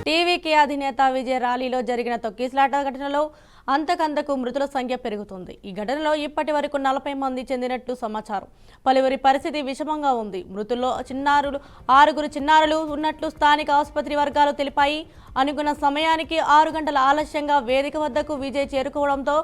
టీవీకి అధినేత విజయ్ ర్యాలీలో జరిగిన తొక్కిసలాట ఘటనలో అంతకంతకు మృతుల సంఖ్య పెరుగుతుంది. ఈ ఘటనలో ఇప్పటి వరకు 40 మంది చెందినట్లు సమాచారం. పలువురి పరిస్థితి విషమంగా ఉంది. మృతుల్లో ఆరుగురు చిన్నారులు ఉన్నట్లు స్థానిక ఆసుపత్రి వర్గాలు తెలిపాయి. అనుకున్న సమయానికి 6 గంటల ఆలస్యంగా వేదిక వద్దకు విజయ్ చేరుకోవడంతో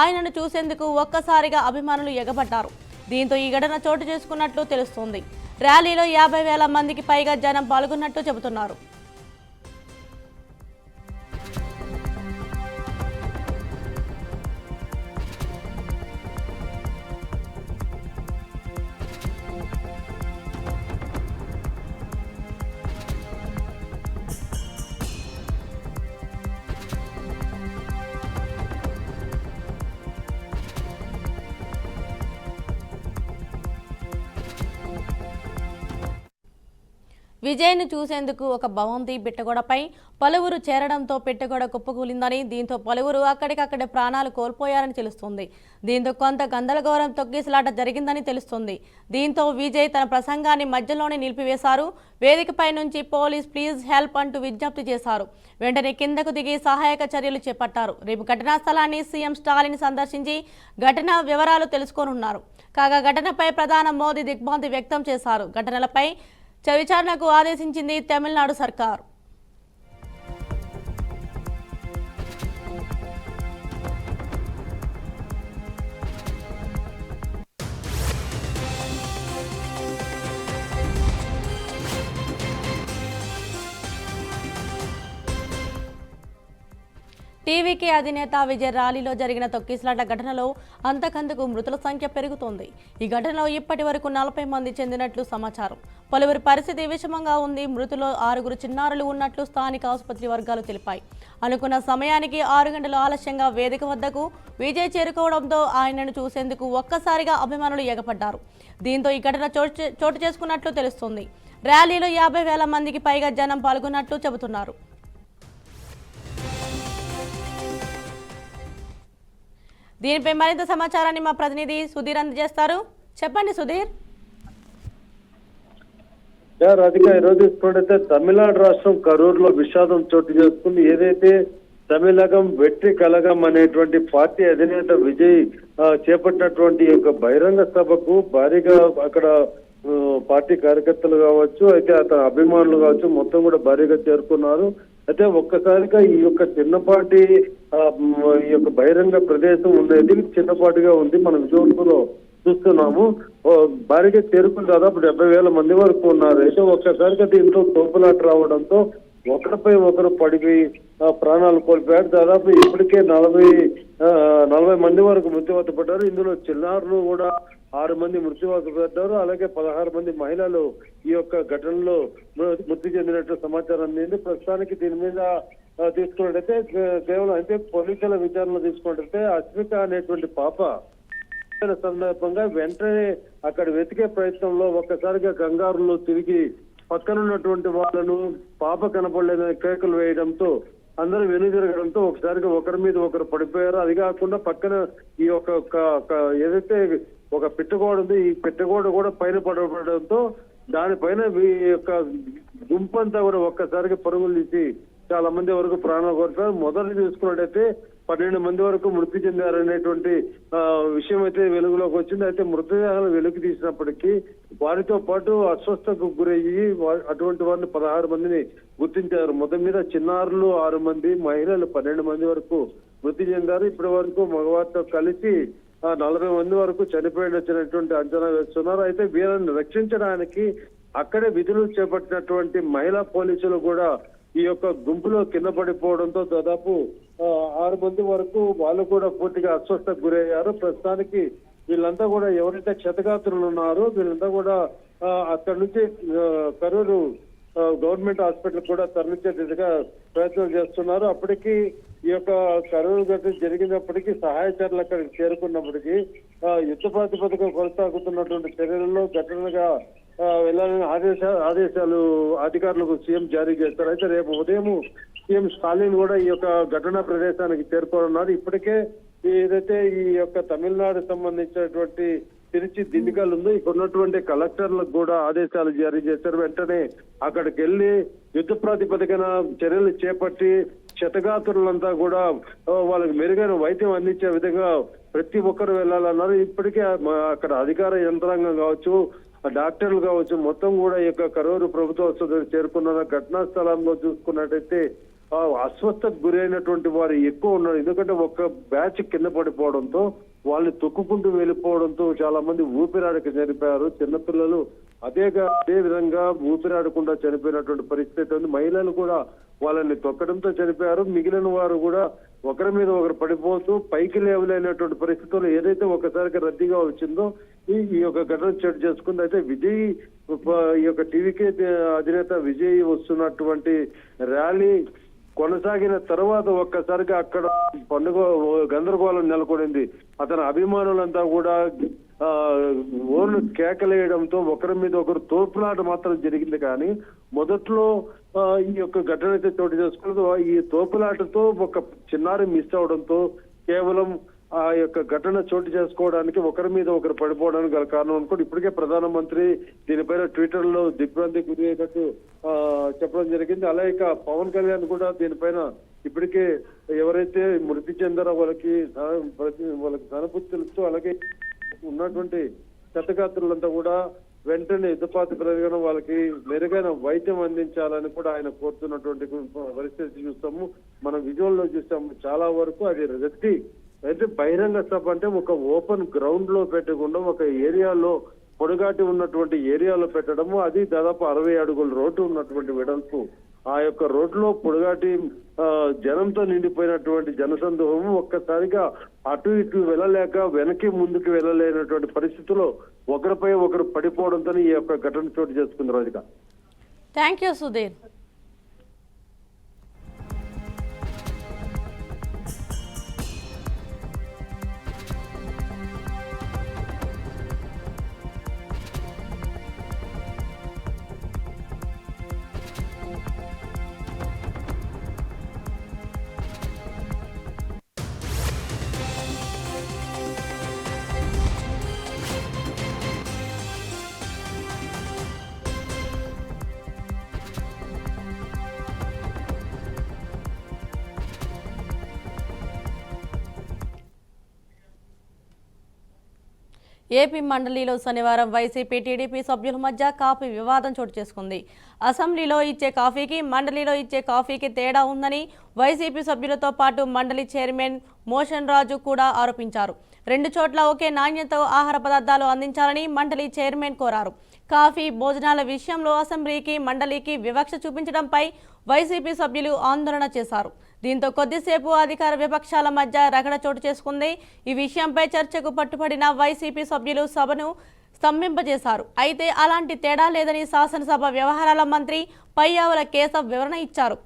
ఆయనను చూసేందుకు ఒక్కసారిగా అభిమానులు ఎగబడ్డారు. దీంతో ఈ ఘటన చోటు చేసుకున్నట్లు తెలుస్తోంది. ర్యాలీలో 50,000 మందికి పైగా జనం పాల్గొన్నట్టు చెబుతున్నారు. విజయ్ను చూసేందుకు ఒక భవంతి పిట్టగోడపై పలువురు చేరడంతో పిట్టగోడ కుప్పకూలిందని, దీంతో పలువురు అక్కడికక్కడే ప్రాణాలు కోల్పోయారని తెలుస్తుంది. దీంతో కొంత గందరగోళం తొక్కిసలాట జరిగిందని తెలుస్తుంది. దీంతో విజయ్ తన ప్రసంగాన్ని మధ్యలోనే నిలిపివేశారు. వేదికపై నుంచి పోలీస్ ప్లీజ్ హెల్ప్ అంటూ విజ్ఞప్తి చేశారు. వెంటనే కిందకు దిగి సహాయక చర్యలు చేపట్టారు. రేపు ఘటనా స్థలాన్ని సీఎం స్టాలిన్ సందర్శించి ఘటన వివరాలు తెలుసుకోనున్నారు. కాగా ఘటనపై ప్రధాని మోదీ దిగ్భ్రాంతి వ్యక్తం చేశారు. ఘటనలపై విచారణకు ఆదేశించింది తమిళనాడు సర్కార్. టీవీకి అధినేత విజయ్ ర్యాలీలో జరిగిన తొక్కిసలాట ఘటనలో అంతకంతకు మృతుల సంఖ్య పెరుగుతోంది. ఈ ఘటనలో ఇప్పటి వరకు 40 మంది చెందినట్లు సమాచారం. పలువురి పరిస్థితి విషమంగా ఉంది. మృతుల్లో 6 చిన్నారులు ఉన్నట్లు స్థానిక ఆసుపత్రి వర్గాలు తెలిపాయి. అనుకున్న సమయానికి 6 గంటల ఆలస్యంగా వేదిక వద్దకు విజయ్ చేరుకోవడంతో ఆయనను చూసేందుకు ఒక్కసారిగా అభిమానులు ఎగపడ్డారు. దీంతో ఈ ఘటన చోటు చేసుకున్నట్లు తెలుస్తోంది. ర్యాలీలో 50,000 మందికి పైగా జనం పాల్గొన్నట్లు చెబుతున్నారు. దీనిపై మరింత సమాచారాన్ని మా ప్రతినిధి సుధీర్ అందజేస్తారు. చెప్పండి సుధీర్. రాధిక, ఈరోజు చూడైతే తమిళనాడు రాష్ట్రం కరూరులో విషాదం చోటు చేసుకుంది. ఏదైతే తమిళగం వెట్రి కలగం అనేటువంటి పార్టీ అధినేత విజయ్ చేపట్టినటువంటి యొక్క బహిరంగ సభకు భారీగా అక్కడ పార్టీ కార్యకర్తలు కావచ్చు, అయితే అతని అభిమానులు కావచ్చు, మొత్తం కూడా భారీగా చేరుకున్నారు. అయితే ఒక్కసారిగా ఈ యొక్క చిన్నపాటి ఈ యొక్క బహిరంగ ప్రదేశం ఉండేది చిన్నపాటిగా ఉంది. మనం విజయవాడలో చూస్తున్నాము. భారీగా చేరుకుని దాదాపు 70,000 మంది వరకు ఉన్నారు. అయితే ఒక్కసారిగా దీంట్లో తోపులాట రావడంతో ఒకరిపై ఒకరు పడిపోయి ప్రాణాలు కోల్పోయారు. దాదాపు ఇప్పటికే 40 మంది వరకు మృత్యువాత పడ్డారు. ఇందులో చిన్నారులు కూడా 6 మంది మృత్యువాత పడ్డారు. అలాగే 16 మంది మహిళలు ఈ యొక్క ఘటనలో మృతి చెందినట్లు సమాచారం అందింది. ప్రస్తుతానికి దీని మీద తీసుకున్నట్టయితే కేవలం అయితే పోలీసుల విచారణ తీసుకున్నట్టయితే అస్మిత అనేటువంటి పాప సందర్భంగా వెంటనే అక్కడ వెతికే ప్రయత్నంలో ఒక్కసారిగా కంగారులో తిరిగి పక్కనున్నటువంటి వాళ్ళను పాప కనపడలేదని కేకలు వేయడంతో అందరూ వెనుదిరగడంతో ఒకసారిగా ఒకరి మీద ఒకరు పడిపోయారు. అది కాకుండా పక్కన ఈ యొక్క ఏదైతే ఒక పిట్టగోడ ఉంది, ఈ పిట్టగోడ కూడా పైన పడడంతో దానిపైన ఈ యొక్క గుంపంతా కూడా ఒక్కసారిగా పరుగులు తీసి చాలా మంది వరకు ప్రాణాలు కోల్పోయారు. మొదటి చూసుకున్నట్టయితే 12 మంది వరకు మృతి చెందారనేటువంటి విషయం అయితే వెలుగులోకి వచ్చింది. అయితే మృతదేహాలు వెలుగు తీసినప్పటికీ వారితో పాటు అస్వస్థకు గురయ్యి అటువంటి వారిని 16 మందిని గుర్తించారు. మొత్తం మీద చిన్నారులు 6 మంది, మహిళలు 12 మంది వరకు మృతి చెందారు. ఇప్పటి వరకు మగవారితో కలిసి 40 మంది వరకు చనిపోయినటువంటి అంచనా వేస్తున్నారు. అయితే వీరిని రక్షించడానికి అక్కడే విధులు చేపట్టినటువంటి మహిళా పోలీసులు కూడా ఈ యొక్క గుంపులో కింద పడిపోవడంతో దాదాపు 6 మంది వరకు వాళ్ళు కూడా పూర్తిగా అస్వస్థకు గురయ్యారు. ప్రస్తుతానికి వీళ్ళంతా కూడా ఎవరైతే క్షతగాత్రులు ఉన్నారో వీళ్ళంతా కూడా అక్కడి నుంచి కరూరు గవర్నమెంట్ హాస్పిటల్ కూడా తరలించే దిశగా ప్రయత్నం చేస్తున్నారు. అప్పటికి ఈ యొక్క కరూరు ఘటన జరిగినప్పటికీ సహాయ చర్యలు అక్కడికి చేరుకున్నప్పటికీ యుద్ధ ప్రాతిపదికన కొనసాగుతున్నటువంటి చర్యలలో ఘటనగా వెళ్ళాలని ఆదేశాలు అధికారులకు సీఎం జారీ చేస్తారు. అయితే రేపు ఉదయం సీఎం స్టాలిన్ కూడా ఈ యొక్క ఘటనా ప్రదేశానికి చేరుకోనున్నారు. ఇప్పటికే ఏదైతే ఈ యొక్క తమిళనాడు సంబంధించినటువంటి తిరుచి దిండిగల్ ఉందో ఇక్కడ ఉన్నటువంటి కలెక్టర్లకు కూడా ఆదేశాలు జారీ చేశారు. వెంటనే అక్కడికి వెళ్ళి యుద్ధ ప్రాతిపదికన చర్యలు చేపట్టి క్షతగాత్రులంతా కూడా వాళ్ళకి మెరుగైన వైద్యం అందించే విధంగా ప్రతి ఒక్కరు వెళ్ళాలన్నారు. ఇప్పటికే అక్కడ అధికార యంత్రాంగం కావచ్చు, డాక్టర్లు కావచ్చు, మొత్తం కూడా ఈ యొక్క కరూరు ప్రభుత్వ ఆసుపత్రికి చేరుకున్న ఘటనా స్థలంలో చూసుకున్నట్టయితే అస్వస్థకు గురైనటువంటి వారు ఎక్కువ ఉన్నారు. ఎందుకంటే ఒక్క బ్యాచ్ కింద పడిపోవడంతో వాళ్ళు తొక్కుకుంటూ వెళ్ళిపోవడంతో చాలా మంది ఊపిరాడక చనిపోయారు. చిన్నపిల్లలు అదే విధంగా ఊపిరాడకుండా చనిపోయినటువంటి పరిస్థితి ఉంది. మహిళలు కూడా వాళ్ళని తొక్కడంతో చనిపోయారు. మిగిలిన వారు కూడా ఒకరి మీద ఒకరు పడిపోతూ పైకి లేవలేనటువంటి పరిస్థితుల్లో ఏదైతే ఒకసారికి రద్దీగా వచ్చిందో ఈ యొక్క ఘటన చోటు చేసుకుంది. అయితే విజయ్ ఈ యొక్క టీవీకే అధినేత విజయ్ వస్తున్నటువంటి ర్యాలీ కొనసాగిన తర్వాత ఒక్కసారిగా అక్కడ పండుగ గందరగోళం నెలకొనింది. అతని అభిమానులంతా కూడా ఓర్లు కేకలేయడంతో ఒకరి మీద ఒకరు తోపులాట మాత్రం జరిగింది. కానీ మొదట్లో ఈ యొక్క ఘటన అయితే చోటు చేసుకున్నది. ఈ తోపులాటతో ఒక చిన్నారి మిస్ అవడంతో కేవలం ఆ యొక్క ఘటన చోటు చేసుకోవడానికి ఒకరి మీద ఒకరు పడిపోవడానికి గల కారణం అనుకోండి. ఇప్పటికే ప్రధానమంత్రి దీనిపైన ట్విట్టర్ లో దిగ్భ్రాంతికి గురి అయినట్టు చెప్పడం జరిగింది. అలాగే పవన్ కళ్యాణ్ కూడా దీనిపైన ఇప్పటికే ఎవరైతే మృతి చెందారో వాళ్ళకి సానుభూతి తెలుస్తూ అలాగే ఉన్నటువంటి క్షతగాత్రులంతా కూడా వెంటనే యుద్ధపాతిపదికన వాళ్ళకి మెరుగైన వైద్యం అందించాలని కూడా ఆయన కోరుతున్నటువంటి పరిస్థితి చూస్తాము. మనం విజువల్ లో చూస్తాము. చాలా వరకు అది రద్దీ అయితే బహిరంగ సభ అంటే ఒక ఓపెన్ గ్రౌండ్ లో పెట్టకుండా ఒక ఏరియాలో పొడుగాటి ఉన్నటువంటి ఏరియాలో పెట్టడము, అది దాదాపు 60 అడుగుల రోడ్డు ఉన్నటువంటి వెడల్పు. ఆ యొక్క రోడ్లో పొడుగాటి జనంతో నిండిపోయినటువంటి జనసందోహము ఒక్కసారిగా అటు ఇటు వెళ్ళలేక వెనక్కి ముందుకు వెళ్ళలేనటువంటి పరిస్థితుల్లో ఒకరిపై ఒకరు పడిపోవడంతో ఈ యొక్క ఘటన చోటు చేసుకుంది. Radhika, thank you Sudheer. AP మండలిలో శనివారం వైసీపీ టీడీపీ సభ్యుల మధ్య కాఫీ వివాదం చోటు చేసుకుంది. అసెంబ్లీలో ఇచ్చే కాఫీకి మండలిలో ఇచ్చే కాఫీకి తేడా ఉందని వైసీపీ సభ్యులతో పాటు మండలి చైర్మన్ మోషన్ రాజు కూడా ఆరోపించారు. 2 చోట్ల ఒకే నాణ్యతతో ఆహార పదార్థాలు అందించాలని మండలి చైర్మన్ కోరారు. కాఫీ భోజనాల విషయంలో అసెంబ్లీకి మండలికి వివక్ష చూపించడంపై వైసీపీ సభ్యులు ఆందోళన చేశారు. దీంతో కొద్దిసేపు అధికార విపక్షాల మధ్య రగడ చోటు చేసుకుంది. ఈ విషయంపై చర్చకు పట్టుబడిన వైసీపీ సభ్యులు సభను స్తంభింపజేశారు. అయితే అలాంటి తేడా లేదని శాసనసభ వ్యవహారాల మంత్రి పయ్యావుల కేశవ్ వివరణ ఇచ్చారు.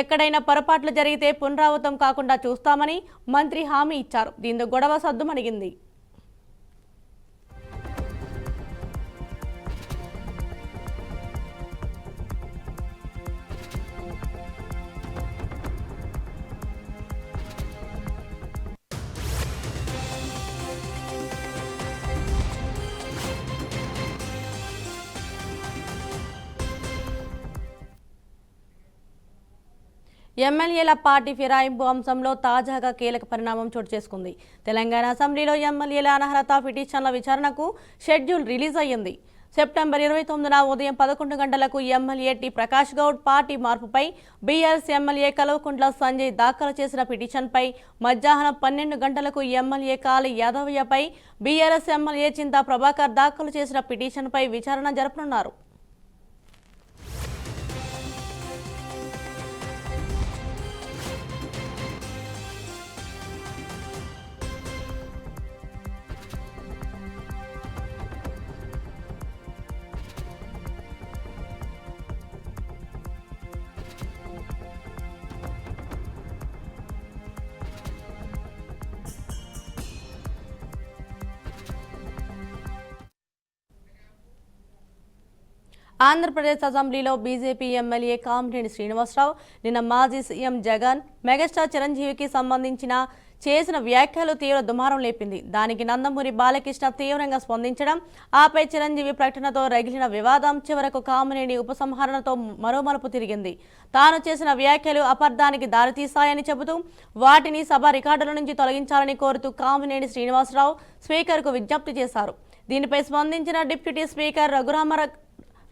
ఎక్కడైనా పొరపాట్లు జరిగితే పునరావృతం కాకుండా చూస్తామని మంత్రి హామీ ఇచ్చారు. దీంతో గొడవ సద్దుమణిగింది. ఎమ్మెల్యేల పార్టీ ఫిరాయింపు అంశంలో తాజాగా కీలక పరిణామం చోటు చేసుకుంది. తెలంగాణ అసెంబ్లీలో ఎమ్మెల్యేల అనర్హత పిటిషన్ల విచారణకు షెడ్యూల్ రిలీజ్ అయ్యింది. సెప్టెంబర్ 29న ఉదయం 11 గంటలకు MLA T Prakash Goud party మార్పుపై బీఆర్ఎస్ ఎమ్మెల్యే కల్వకుంట్ల సంజయ్ దాఖలు చేసిన పిటిషన్పై మధ్యాహ్నం 12 గంటలకు ఎమ్మెల్యే కాళీ యాదవ్యపై బీఆర్ఎస్ ఎమ్మెల్యే చింతా ప్రభాకర్ దాఖలు చేసిన పిటిషన్పై విచారణ జరపనున్నారు. ఆంధ్రప్రదేశ్ అసెంబ్లీలో బీజేపీ ఎమ్మెల్యే కామినేని శ్రీనివాసరావు నిన్న మాజీ సీఎం జగన్, మెగాస్టార్ చిరంజీవికి సంబంధించిన చేసిన వ్యాఖ్యలు తీవ్ర దుమారం లేపింది. దానికి నందమూరి బాలకృష్ణ తీవ్రంగా స్పందించడం, ఆపై చిరంజీవి ప్రకటనతో రగిలిన వివాదం చివరకు కామినేని ఉపసంహరణతో మరో మలుపు తిరిగింది. తాను చేసిన వ్యాఖ్యలు అపార్థానికి దారితీశాయని చెబుతూ వాటిని సభ రికార్డుల నుంచి తొలగించాలని కోరుతూ కామినేని శ్రీనివాసరావు స్పీకర్కు విజ్ఞప్తి చేశారు. దీనిపై స్పందించిన డిప్యూటీ స్పీకర్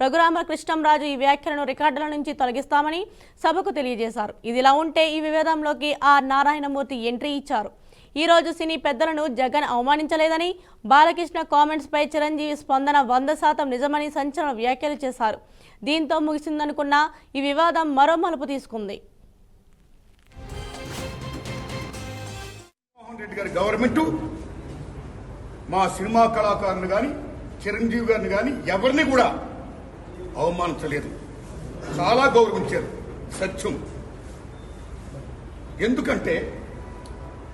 రఘురామకృష్ణంరాజు ఈ వ్యాఖ్యలను రికార్డుల నుంచి తొలగిస్తామని సభకు తెలియజేశారు. ఇదిలా ఉంటే ఈ వివాదంలోకి ఆర్ నారాయణమూర్తి ఎంట్రీ ఇచ్చారు. ఈ రోజు సినీ పెద్దలను జగన్ అవమానించలేదని, బాలకృష్ణ కామెంట్స్ పై చిరంజీవి స్పందన 100% నిజమని సంచలన వ్యాఖ్యలు చేశారు. దీంతో ముగిసిందనుకున్న ఈ వివాదం మరో మలుపు తీసుకుంది. మోహన్ రెడ్డి గారి గవర్నమెంట్ మా సినిమా కళాకారులు కానీ చిరంజీవి గారిని కానీ ఎవరిని కూడా అవమానించలేదు, చాలా గౌరవించారు. సత్యం. ఎందుకంటే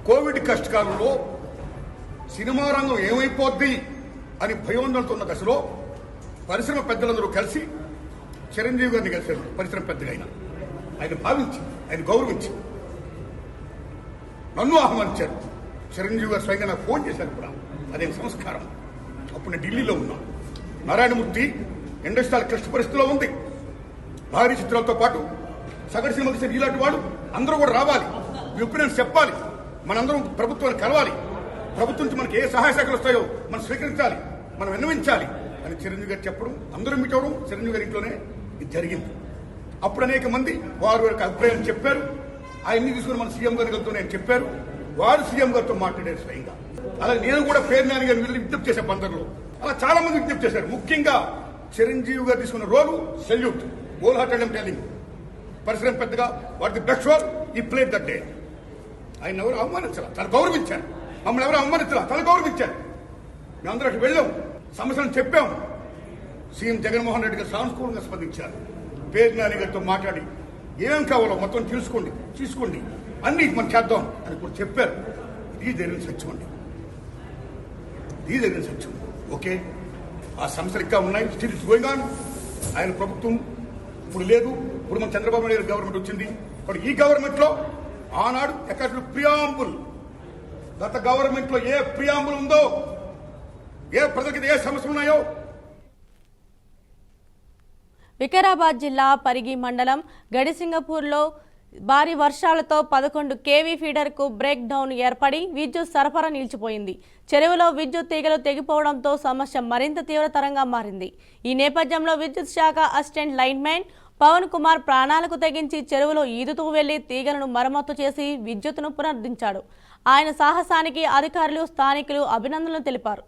కోవిడ్ కష్టకాలంలో సినిమా రంగం ఏమైపోద్ది అని భయోందనతో ఉన్న దశలో పరిశ్రమ పెద్దలందరూ కలిసి చిరంజీవి గారిని కలిశారు. పరిశ్రమ పెద్దగా ఆయన భావించి, ఆయన గౌరవించి నన్ను ఆహ్వానించారు. చిరంజీవి గారు స్వయంగా నాకు ఫోన్ చేశారు కూడా. అదే సంస్కారం. అప్పుడు నేను ఢిల్లీలో ఉన్నా. నారాయణమూర్తి ఇండస్ట్రియల్ క్లిష్ట పరిస్థితిలో ఉంది. భారీ చిత్రాలతో పాటు సగటు సినిమా తీసిన ఇలాంటి వాడు అందరూ కూడా రావాలి, మీ ఒపీనియన్స్ చెప్పాలి, మనందరం ప్రభుత్వాన్ని కలవాలి, ప్రభుత్వం నుంచి మనకి ఏ సహాయ శాఖలు వస్తాయో మనం స్వీకరించాలి, మనం విన్నవించాలి అని చిరంజీవి గారు చెప్పడం, అందరూ మీట్ అవ్వడం చిరంజీవి గారి ఇంట్లోనే ఇది జరిగింది. అప్పుడు అనేక మంది వారి యొక్క అభిప్రాయాన్ని చెప్పారు. ఆయన్ని తీసుకుని మన సీఎం గారి గారితో నేను చెప్పారు. వారు సీఎం గారితో మాట్లాడారు స్వయంగా. అలాగే నేను కూడా పేర్నాని గారిని వెళ్ళి విజ్ఞప్తి చేసే బందర్లో అలా చాలా మంది విజ్ఞప్తి చేశారు. ముఖ్యంగా చిరంజీవి గారు తీసుకున్న రోలు salute, whole hearted I'm telling. పరిశ్రమ పెద్దగా వాట్ ది బెస్ట్ రోల్ ఈ ప్లేడ్ దట్ డే. ఆయన ఎవరు అవమానించాల, తను గౌరవించారు. మమ్మల్ని ఎవరు అవమానించాల, తను గౌరవించారు. మేమందరూ అక్కడ వెళ్ళాం, సమస్యలను చెప్పాం. సీఎం జగన్మోహన్ రెడ్డి గారు సానుకూలంగా స్పందించారు. పేర్నాని గారితో మాట్లాడి ఏమేం కావాలో మొత్తం తీసుకోండి అన్ని మనం చేద్దాం అని కూడా చెప్పారు. ఇది జరిగిన సత్యం అండి, ఇది జరిగిన సత్యం. ఓకే, ఆ సమస్యలు ఇంకా ఉన్నాయి, స్టిల్ ఇట్స్ గోయింగ్ ఆన్. ఆయన ప్రభుత్వం ఇప్పుడు లేదు. ఇప్పుడు మన చంద్రబాబు నాయుడు గవర్నమెంట్ వచ్చింది. ఇప్పుడు ఈ గవర్నమెంట్ లో ఆనాడు ఎక్కడ ప్రియాంబుల్, గత గవర్నమెంట్ లో ఏ ప్రియాంబుల్ ఉందో, ఏ ప్రజలకి ఏ సమస్యలు ఉన్నాయో. వికారాబాద్ జిల్లా పరిగి మండలం గడిసింగపూర్లో భారీ వర్షాలతో 11 కేవీ ఫీడర్కు బ్రేక్ డౌన్ ఏర్పడి విద్యుత్ సరఫరా నిలిచిపోయింది. చెరువులో విద్యుత్ తీగలు తెగిపోవడంతో సమస్య మరింత తీవ్రతరంగా మారింది. ఈ నేపథ్యంలో విద్యుత్ శాఖ అసిస్టెంట్ లైన్మెన్ పవన్ కుమార్ ప్రాణాలకు తెగించి చెరువులో ఈదుతూ వెళ్లి తీగలను మరమ్మతు చేసి విద్యుత్తును పునరుద్ధరించాడు. ఆయన సాహసానికి అధికారులు, స్థానికులు అభినందనలు తెలిపారు.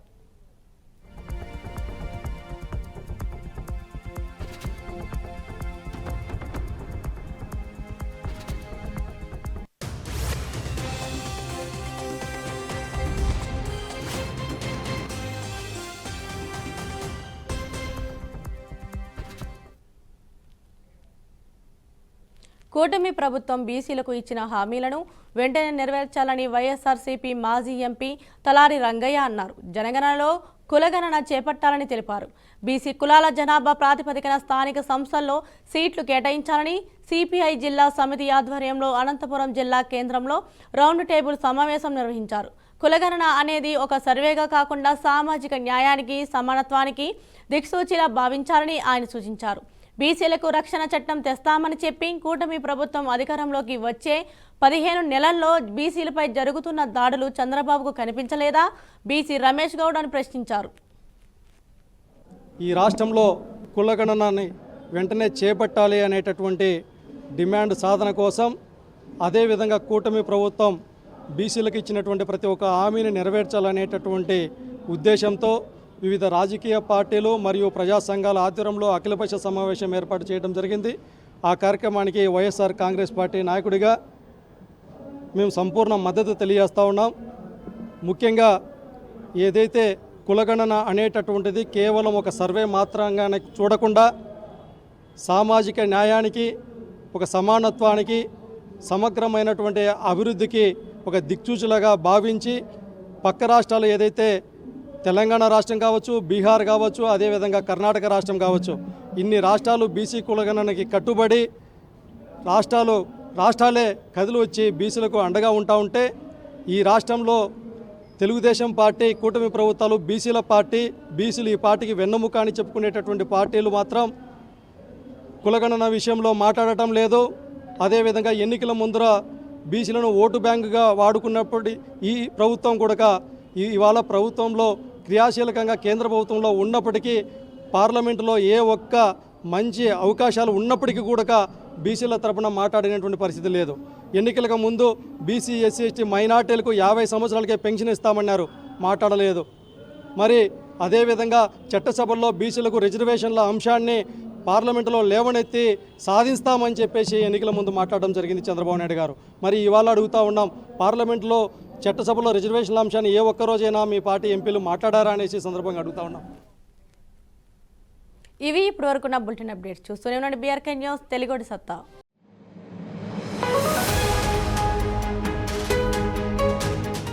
కూటమి ప్రభుత్వం బీసీలకు ఇచ్చిన హామీలను వెంటనే నెరవేర్చాలని వైఎస్ఆర్సీపీ మాజీ ఎంపీ తలారి రంగయ్య అన్నారు. జనగణనలో కులగణన చేపట్టాలని తెలిపారు. బీసీ కులాల జనాభా ప్రాతిపదికన స్థానిక సంస్థల్లో సీట్లు కేటాయించాలని సిపిఐ జిల్లా సమితి ఆధ్వర్యంలో అనంతపురం జిల్లా కేంద్రంలో రౌండ్ టేబుల్ సమావేశం నిర్వహించారు. కులగణన అనేది ఒక సర్వేగా కాకుండా సామాజిక న్యాయానికి, సమానత్వానికి దిక్సూచిలా భావించాలని ఆయన సూచించారు. బీసీలకు రక్షణ చట్టం తెస్తామని చెప్పి కూటమి ప్రభుత్వం అధికారంలోకి వచ్చే 15 నెలల్లో బీసీలపై జరుగుతున్న దాడులు చంద్రబాబుకు కనిపించలేదా? బీసీ రమేష్ గౌడ్ అని ప్రశ్నించారు. ఈ రాష్ట్రంలో కులగణనాన్ని వెంటనే చేపట్టాలి అనేటటువంటి డిమాండ్ సాధన కోసం, అదేవిధంగా కూటమి ప్రభుత్వం బీసీలకు ఇచ్చినటువంటి ప్రతి ఒక్క హామీని నెరవేర్చాలనేటటువంటి ఉద్దేశంతో వివిధ రాజకీయ పార్టీలు మరియు ప్రజా సంఘాల ఆధ్వర్యంలో అఖిలపక్ష సమావేశం ఏర్పాటు చేయడం జరిగింది. ఆ కార్యక్రమానికి వైఎస్ఆర్ కాంగ్రెస్ పార్టీ నాయకుడిగా మేము సంపూర్ణ మద్దతు తెలియజేస్తూ ఉన్నాం. ముఖ్యంగా ఏదైతే కులగణన అనేటటువంటిది కేవలం ఒక సర్వే మాత్రంగానే చూడకుండా సామాజిక న్యాయానికి, ఒక సమానత్వానికి, సమగ్రమైనటువంటి అభివృద్ధికి ఒక దిక్సూచులుగా భావించి పక్క రాష్ట్రాలు ఏదైతే తెలంగాణ రాష్ట్రం కావచ్చు, బీహార్ కావచ్చు, అదేవిధంగా కర్ణాటక రాష్ట్రం కావచ్చు, ఇన్ని రాష్ట్రాలు బీసీ కులగణనకి కట్టుబడి రాష్ట్రాలే కదిలి వచ్చి బీసీలకు అండగా ఉంటా ఉంటే ఈ రాష్ట్రంలో తెలుగుదేశం పార్టీ, కూటమి ప్రభుత్వాలు బీసీల పార్టీ, బీసీలు ఈ పార్టీకి వెన్నెముక అని చెప్పుకునేటటువంటి పార్టీలు మాత్రం కులగణన విషయంలో మాట్లాడటం లేదు. అదేవిధంగా ఎన్నికల ముందర బీసీలను ఓటు బ్యాంకుగా వాడుకున్నప్పటి ఈ ప్రభుత్వం కూడా ఇవాళ ప్రభుత్వంలో క్రియాశీలకంగా కేంద్ర ప్రభుత్వంలో ఉన్నప్పటికీ పార్లమెంటులో ఏ ఒక్క మంచి అవకాశాలు ఉన్నప్పటికీ కూడా బీసీల తరపున మాట్లాడినటువంటి పరిస్థితి లేదు. ఎన్నికలకు ముందు బీసీ, ఎస్సీ, ఎస్టీ మైనార్టీలకు 50 సంవత్సరాలకే పెన్షన్ ఇస్తామన్నారు, మాట్లాడలేదు. మరి అదేవిధంగా చట్టసభల్లో బీసీలకు రిజర్వేషన్ల అంశాన్ని పార్లమెంటులో లేవనెత్తి సాధిస్తామని చెప్పేసి ఎన్నికల ముందు మాట్లాడడం జరిగింది చంద్రబాబు నాయుడు గారు. మరి ఇవాళ అడుగుతూ ఉన్నాం, పార్లమెంట్లో చట్టసభలో రిజర్వేషన్ల అంశాన్ని ఏ ఒక్కరోజైనా మీ పార్టీ ఎంపీలు మాట్లాడారా అనేసి సందర్భంగా అడుగుతూ ఉన్నాం. ఇవి ఇప్పటివరకు నా బులెటిన్ అప్డేట్స్. చూస్తూనే ఉండండి బీఆర్కే న్యూస్, తెలుగుడి సత్తా.